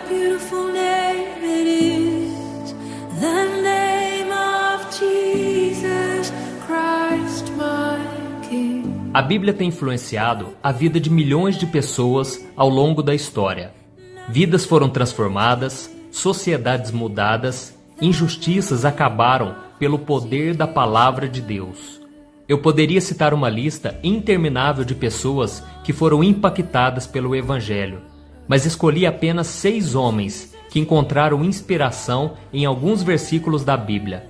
beautiful name it is, the name of Jesus Christ, my King. A Bíblia tem influenciado a vida de milhões de pessoas ao longo da história. Vidas foram transformadas, sociedades mudadas, injustiças acabaram pelo poder da palavra de Deus. Eu poderia citar uma lista interminável de pessoas que foram impactadas pelo Evangelho, mas escolhi apenas 6 homens que encontraram inspiração em alguns versículos da Bíblia.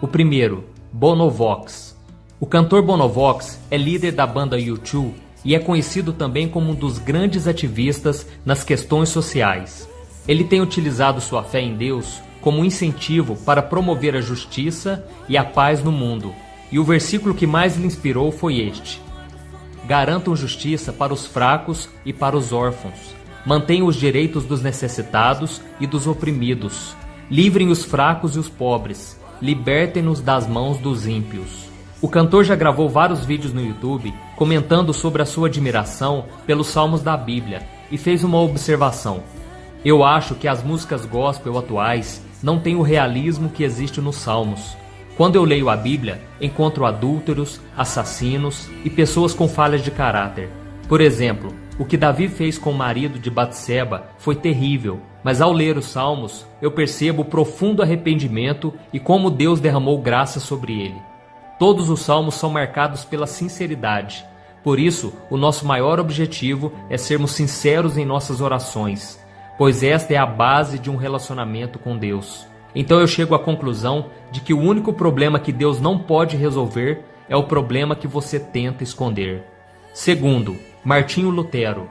O primeiro, Bono Vox. O cantor Bono Vox é líder da banda U2 e é conhecido também como um dos grandes ativistas nas questões sociais. Ele tem utilizado sua fé em Deus como um incentivo para promover a justiça e a paz no mundo. E o versículo que mais lhe inspirou foi este: garantam justiça para os fracos e para os órfãos. Mantenham os direitos dos necessitados e dos oprimidos. Livrem os fracos e os pobres. Libertem-nos das mãos dos ímpios. O cantor já gravou vários vídeos no YouTube comentando sobre a sua admiração pelos salmos da Bíblia e fez uma observação: eu acho que as músicas gospel atuais não têm o realismo que existe nos salmos. Quando eu leio a Bíblia, encontro adúlteros, assassinos e pessoas com falhas de caráter. Por exemplo, o que Davi fez com o marido de Batseba foi terrível, mas ao ler os salmos, eu percebo o profundo arrependimento e como Deus derramou graça sobre ele. Todos os salmos são marcados pela sinceridade. Por isso, o nosso maior objetivo é sermos sinceros em nossas orações, pois esta é a base de um relacionamento com Deus. Então eu chego à conclusão de que o único problema que Deus não pode resolver é o problema que você tenta esconder. Segundo, Martinho Lutero.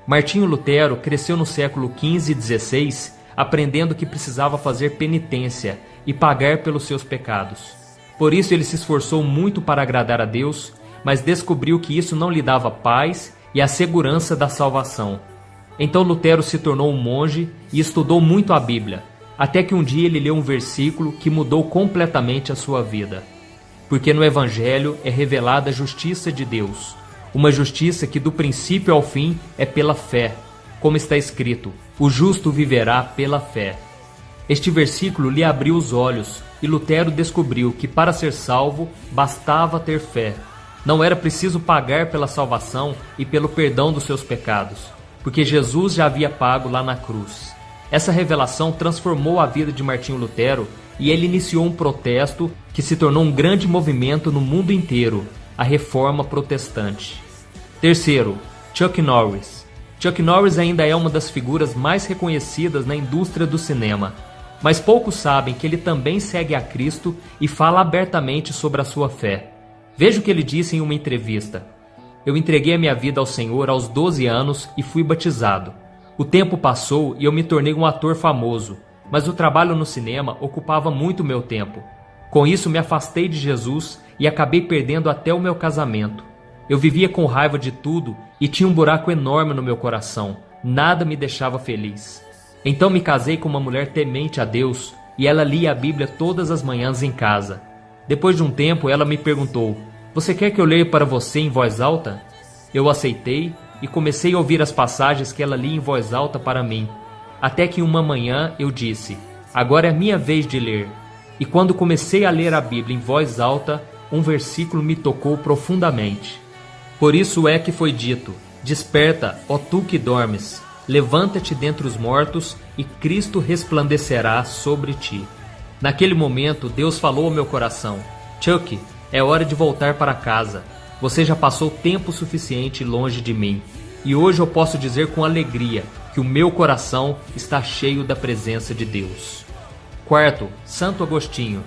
Martinho Lutero cresceu no século XV e XVI, aprendendo que precisava fazer penitência e pagar pelos seus pecados. Por isso ele se esforçou muito para agradar a Deus, mas descobriu que isso não lhe dava paz e a segurança da salvação. Então Lutero se tornou um monge e estudou muito a Bíblia, até que um dia ele leu um versículo que mudou completamente a sua vida. Porque no Evangelho é revelada a justiça de Deus, uma justiça que do princípio ao fim é pela fé, como está escrito: o justo viverá pela fé. Este versículo lhe abriu os olhos e Lutero descobriu que para ser salvo bastava ter fé. Não era preciso pagar pela salvação e pelo perdão dos seus pecados, porque Jesus já havia pago lá na cruz. Essa revelação transformou a vida de Martinho Lutero e ele iniciou um protesto que se tornou um grande movimento no mundo inteiro, a Reforma Protestante. Terceiro, Chuck Norris. Chuck Norris ainda é uma das figuras mais reconhecidas na indústria do cinema, mas poucos sabem que ele também segue a Cristo e fala abertamente sobre a sua fé. Veja o que ele disse em uma entrevista: eu entreguei a minha vida ao Senhor aos 12 anos e fui batizado. O tempo passou e eu me tornei um ator famoso, mas o trabalho no cinema ocupava muito meu tempo. Com isso me afastei de Jesus e acabei perdendo até o meu casamento. Eu vivia com raiva de tudo e tinha um buraco enorme no meu coração. Nada me deixava feliz. Então me casei com uma mulher temente a Deus e ela lia a Bíblia todas as manhãs em casa. Depois de um tempo ela me perguntou: você quer que eu leia para você em voz alta? Eu aceitei e comecei a ouvir as passagens que ela lia em voz alta para mim. Até que uma manhã eu disse: agora é a minha vez de ler. E quando comecei a ler a Bíblia em voz alta, um versículo me tocou profundamente. Por isso é que foi dito: desperta, ó tu que dormes, levanta-te dentre os mortos e Cristo resplandecerá sobre ti. Naquele momento Deus falou ao meu coração: Chuck, é hora de voltar para casa. Você já passou tempo suficiente longe de mim. E hoje eu posso dizer com alegria que o meu coração está cheio da presença de Deus. Quarto, Santo Agostinho.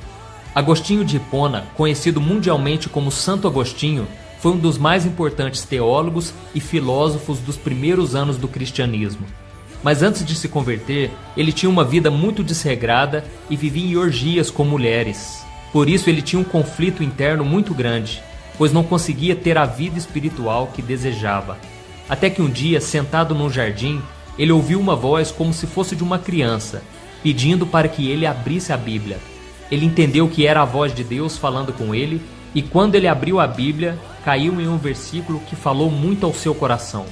Agostinho de Hipona, conhecido mundialmente como Santo Agostinho, foi um dos mais importantes teólogos e filósofos dos primeiros anos do cristianismo. Mas antes de se converter, ele tinha uma vida muito desregrada e vivia em orgias com mulheres. Por isso ele tinha um conflito interno muito grande, pois não conseguia ter a vida espiritual que desejava. Até que um dia, sentado num jardim, ele ouviu uma voz como se fosse de uma criança, pedindo para que ele abrisse a Bíblia. Ele entendeu que era a voz de Deus falando com ele, e quando ele abriu a Bíblia, caiu em um versículo que falou muito ao seu coração: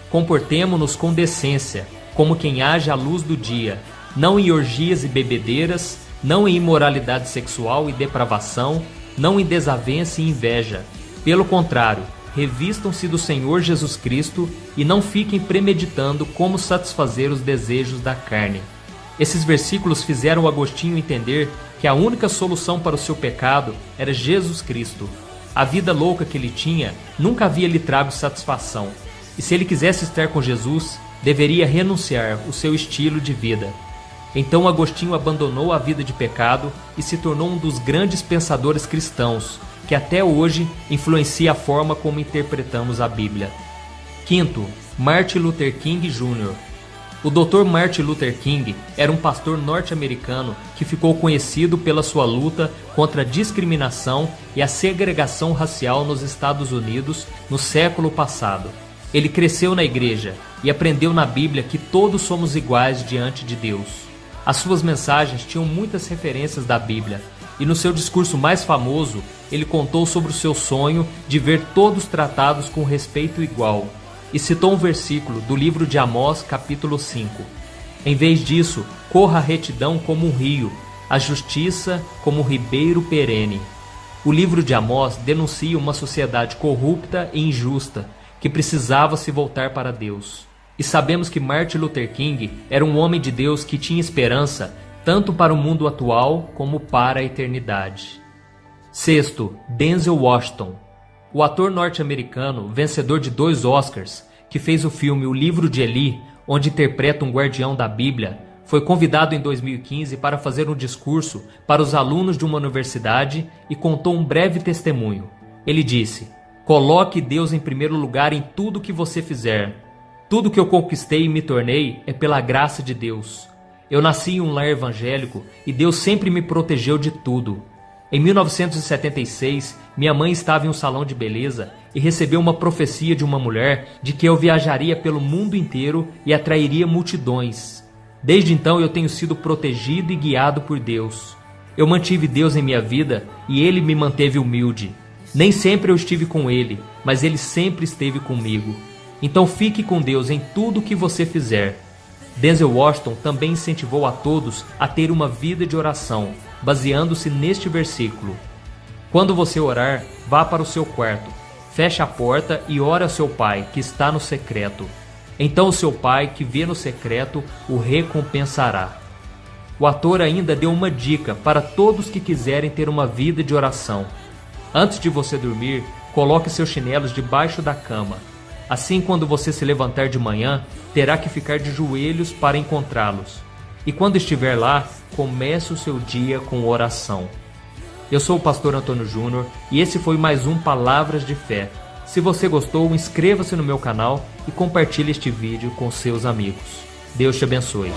comportemo-nos com decência, como quem age à luz do dia, não em orgias e bebedeiras, não em imoralidade sexual e depravação, não em desavença e inveja. Pelo contrário, revistam-se do Senhor Jesus Cristo e não fiquem premeditando como satisfazer os desejos da carne. Esses versículos fizeram Agostinho entender que a única solução para o seu pecado era Jesus Cristo. A vida louca que ele tinha nunca havia lhe trago satisfação, e se ele quisesse estar com Jesus, deveria renunciar o seu estilo de vida. Então Agostinho abandonou a vida de pecado e se tornou um dos grandes pensadores cristãos, que até hoje influencia a forma como interpretamos a Bíblia. Quinto, Martin Luther King Jr. O Dr. Martin Luther King era um pastor norte-americano que ficou conhecido pela sua luta contra a discriminação e a segregação racial nos Estados Unidos no século passado. Ele cresceu na igreja e aprendeu na Bíblia que todos somos iguais diante de Deus. As suas mensagens tinham muitas referências da Bíblia, e no seu discurso mais famoso, ele contou sobre o seu sonho de ver todos tratados com respeito igual, e citou um versículo do livro de Amós, capítulo 5. Em vez disso, corra a retidão como um rio, a justiça como um ribeiro perene. O livro de Amós denuncia uma sociedade corrupta e injusta, que precisava se voltar para Deus. E sabemos que Martin Luther King era um homem de Deus que tinha esperança tanto para o mundo atual como para a eternidade. Sexto, Denzel Washington. O ator norte-americano, vencedor de 2 Oscars, que fez o filme O Livro de Eli, onde interpreta um guardião da Bíblia, foi convidado em 2015 para fazer um discurso para os alunos de uma universidade e contou um breve testemunho. Ele disse: "Coloque Deus em primeiro lugar em tudo que você fizer. Tudo que eu conquistei e me tornei é pela graça de Deus. Eu nasci em um lar evangélico e Deus sempre me protegeu de tudo. Em 1976, minha mãe estava em um salão de beleza e recebeu uma profecia de uma mulher de que eu viajaria pelo mundo inteiro e atrairia multidões. Desde então eu tenho sido protegido e guiado por Deus. Eu mantive Deus em minha vida e Ele me manteve humilde. Nem sempre eu estive com Ele, mas Ele sempre esteve comigo. Então fique com Deus em tudo o que você fizer." Denzel Washington também incentivou a todos a ter uma vida de oração, baseando-se neste versículo. "Quando você orar, vá para o seu quarto, feche a porta e ore ao seu pai, que está no secreto. Então o seu pai, que vê no secreto, o recompensará." O ator ainda deu uma dica para todos que quiserem ter uma vida de oração. Antes de você dormir, coloque seus chinelos debaixo da cama. Assim, quando você se levantar de manhã, terá que ficar de joelhos para encontrá-los. E quando estiver lá, comece o seu dia com oração. Eu sou o pastor Antônio Júnior e esse foi mais um Palavras de Fé. Se você gostou, inscreva-se no meu canal e compartilhe este vídeo com seus amigos. Deus te abençoe.